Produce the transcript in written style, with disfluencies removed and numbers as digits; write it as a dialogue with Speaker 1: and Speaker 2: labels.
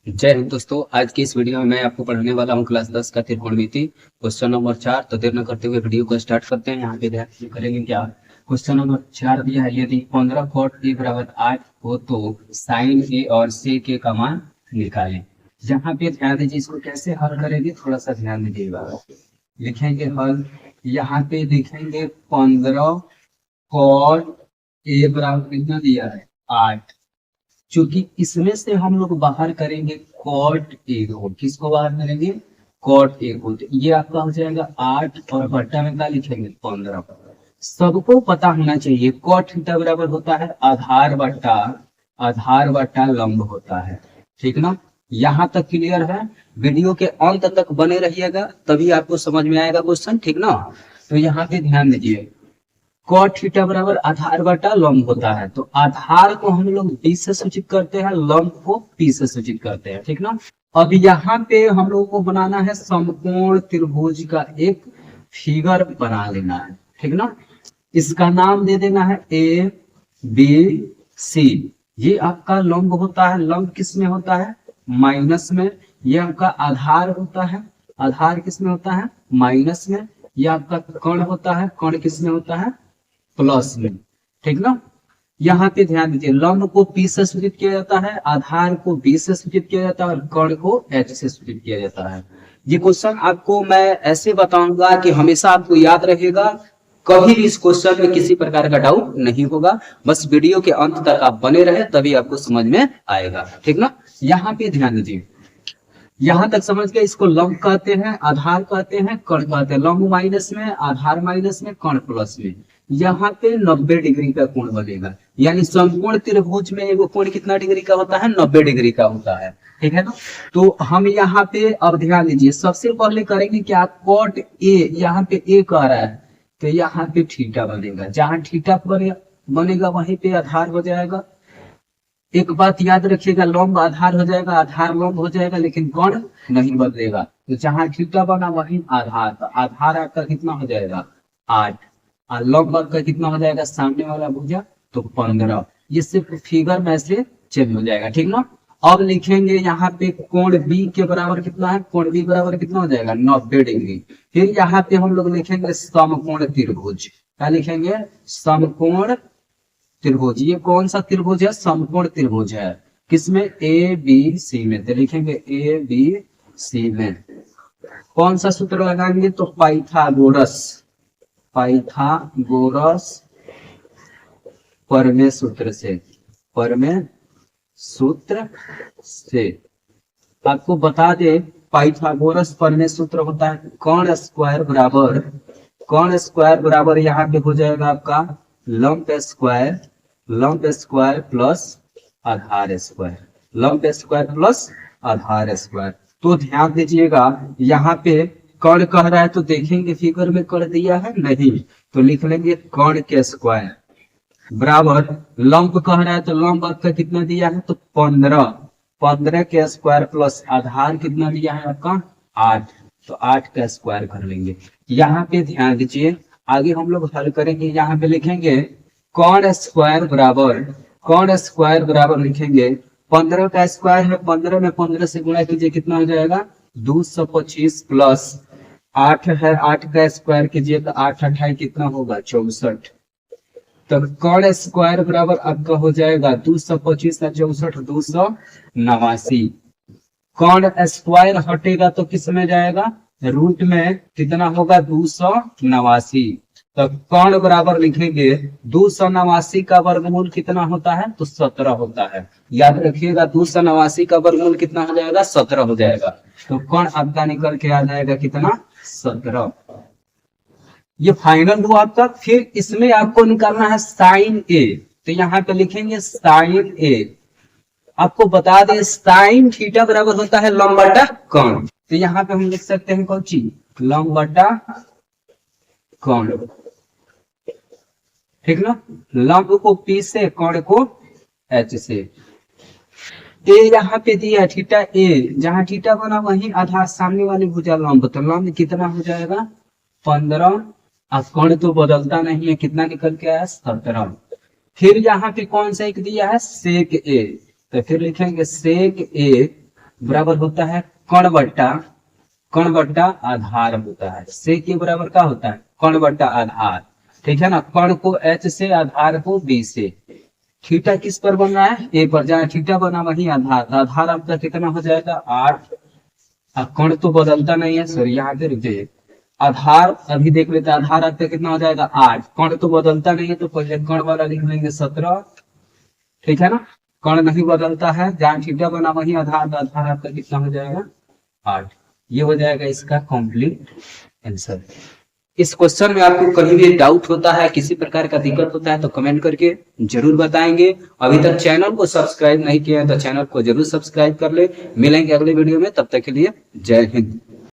Speaker 1: जय हिंद दोस्तों। आज की इस वीडियो में मैं आपको पढ़ाने वाला हूँ क्लास 10 का त्रिकोणमिति क्वेश्चन नंबर 4। तो देर न करते हुए वीडियो को स्टार्ट करते हैं। यहाँ पे ध्यान करेंगे क्या क्वेश्चन नंबर 4 दिया है। यदि 15 cot a बराबर 8 हो तो साइन ए और sec a का मान निकालें। यहाँ पे ध्यान दीजिए, इसको कैसे हल करेंगे थोड़ा सा ध्यान दीजिएगा। लिखेंगे हल, यहाँ पे लिखेंगे 15 cot a बराबर कितना दिया है 8। क्योंकि इसमें से हम लोग बाहर करेंगे कॉट ए को। किसको बाहर करेंगे? कॉट ए को। तो ये आपका हो जाएगा 8 और बट्टा में क्या लिखेंगे 15। सबको पता होना चाहिए कॉट थीटा बराबर होता है आधार बट्टा लंब होता है। ठीक ना? यहाँ तक क्लियर है? वीडियो के अंत तक बने रहिएगा तभी आपको समझ में आएगा क्वेश्चन। ठीक ना? तो यहाँ पे ध्यान दीजिए, कॉट थीटा बराबर आधार बटा लंब होता है। तो आधार को हम लोग बी से सूचित करते हैं, लंब को पी से सूचित करते हैं। ठीक ना? अब यहाँ पे हम लोगों को बनाना है समकोण त्रिभुज का एक फिगर बना लेना है। ठीक ना? इसका नाम दे देना है ए बी सी। ये आपका लंब होता है। लंब किस में होता है? माइनस में। ये आपका आधार होता है। आधार किस में होता है? माइनस में। ये आपका कर्ण होता है। कर्ण किस में होता है? प्लस में। ठीक ना? यहाँ पे ध्यान दीजिए, लंब को पी से सूचित किया जाता है, आधार को बी से सूचित किया जाता है और कर्ण को एच से सूचित किया जाता है। ये क्वेश्चन आपको मैं ऐसे बताऊंगा कि हमेशा आपको याद रहेगा। कभी भी इस क्वेश्चन में किसी प्रकार का डाउट नहीं होगा। बस वीडियो के अंत तक आप बने रहे तभी आपको समझ में आएगा। ठीक ना? यहाँ पे ध्यान दीजिए, यहां तक समझ गए। इसको लंब कहते हैं, आधार कहते हैं, कर्ण कहते हैं। लंब माइनस में, आधार माइनस में, कर्ण प्लस में। यहाँ पे 90 डिग्री का कोण बनेगा। यानी समकोण त्रिभुज में एगो कोण कितना डिग्री का होता है? 90 डिग्री का होता है। ठीक है ना? तो हम यहाँ पे अब ध्यान दीजिए, सबसे पहले करेंगे क्या, कॉट ए। यहाँ पे ए कह रहा है तो यहाँ पे थीटा बनेगा। जहां थीटा बनेगा वहीं पे आधार हो जाएगा। एक बात याद रखिएगा, लंब आधार हो जाएगा, आधार लंब हो जाएगा, लेकिन कर्ण नहीं बदलेगा। तो जहां थीटा बना वहीं आधार। तो आधार आपका कितना हो जाएगा? 8। और लंब आपका कितना हो जाएगा सामने वाला भुजा? तो 15। ये सिर्फ फिगर में से चेंज हो जाएगा। ठीक ना? अब लिखेंगे यहाँ पे कोण बी के बराबर कितना है? कोण बी बराबर कितना हो जाएगा? 90 डिग्री। फिर यहाँ पे हम लोग लिखेंगे समकोण त्रिभुज। क्या लिखेंगे? समकोण त्रिभुज। ये कौन सा त्रिभुज है? समकोण त्रिभुज है। किसमें? ए बी सी में। तो लिखेंगे ए बी सी में। कौन सा सूत्र लगाएंगे? तो पाइथागोरस परमेय सूत्र से। परमेय सूत्र से आपको बता दे, पाइथागोरस परमेय सूत्र होता है कर्ण स्क्वायर बराबर यहाँ पे हो जाएगा आपका लंब स्क्वायर प्लस आधार स्क्वायर। लंब स्क्वायर प्लस आधार स्क्वायर। तो ध्यान दीजिएगा, यहाँ पे कर्ण कह रहा है तो देखेंगे फिगर में कर्ण दिया है नहीं, तो लिख लेंगे कर्ण के स्क्वायर बराबर लंब कह रहा है तो लंब आपका कितना दिया है? तो 15 के स्क्वायर प्लस आधार कितना दिया है आपका? 8। तो 8 का स्क्वायर कर लेंगे। यहाँ पे ध्यान दीजिए, आगे हम लोग हल करेंगे। यहाँ पे लिखेंगे कर्ण स्क्वायर बराबर लिखेंगे 15 का स्क्वायर है, 15 में 15 से गुणा कीजिए, कितना हो जाएगा? 225 प्लस 8 है, 8 का स्क्वायर कीजिए तो 8 8 कितना होगा? 64। तो कर्ण स्क्वायर बराबर आपका हो जाएगा 225 का 64 289। कर्ण स्क्वायर हटेगा तो किस में जाएगा? रूट में। कितना होगा? 289। तो कर्ण बराबर लिखेंगे 289 का वर्गमूल कितना होता है? तो 17 होता है। याद रखिएगा 289 का वर्गमूल कितना हो जाएगा? 17 हो जाएगा। तो कर्ण आपका निकल के आ जाएगा कितना? 17। ये फाइनल हुआ आपका। फिर इसमें आपको निकालना है साइन ए। तो यहाँ पे लिखेंगे साइन ए। आपको बता दें साइन थीटा बराबर होता है लंब बटा कर्ण। तो यहाँ पे हम लिख सकते हैं कौन चीज? लंब बटा कर्ण। ठीक ना? लंब को पी से, कर्ण को एच से। ए यहाँ पे दिया थीटा ए, जहां थीटा बना वहीं आधार सामने वाली भुजा लंब। तो लंब कितना हो जाएगा? 15। अब कर्ण तो बदलता नहीं है, कितना निकल के आया? 17। फिर यहाँ पे कौन सा एक दिया है? सेक ए। तो फिर लिखेंगे सेक ए बराबर होता है कण बट्टा आधार होता है। सेक के बराबर क्या होता है? कण बट्टा आधार। ठीक है ना, कण को H से, आधार को B से। थीटा किस पर बन रहा है? ए पर। जहाँ थीटा बना वही आधार, आधार आपका कितना हो जाएगा? 8। कण तो बदलता नहीं है, सॉरी यहाँ पे रुक जाइए। आधार अभी देख लेते हैं, आधार आपका कितना हो जाएगा? 8। कण तो बदलता नहीं है, तो पहले कण वाला लिख लेंगे 17। ठीक है ना, कण नहीं बदलता है, जहाँ थीटा बना वही आधार, आधार आपका कितना हो जाएगा? 8। ये हो जाएगा इसका कंप्लीट आंसर। इस क्वेश्चन में आपको कहीं भी डाउट होता है, किसी प्रकार का दिक्कत होता है तो कमेंट करके जरूर बताएंगे। अभी तक चैनल को सब्सक्राइब नहीं किया है तो चैनल को जरूर सब्सक्राइब कर ले। मिलेंगे अगले वीडियो में, तब तक के लिए जय हिंद।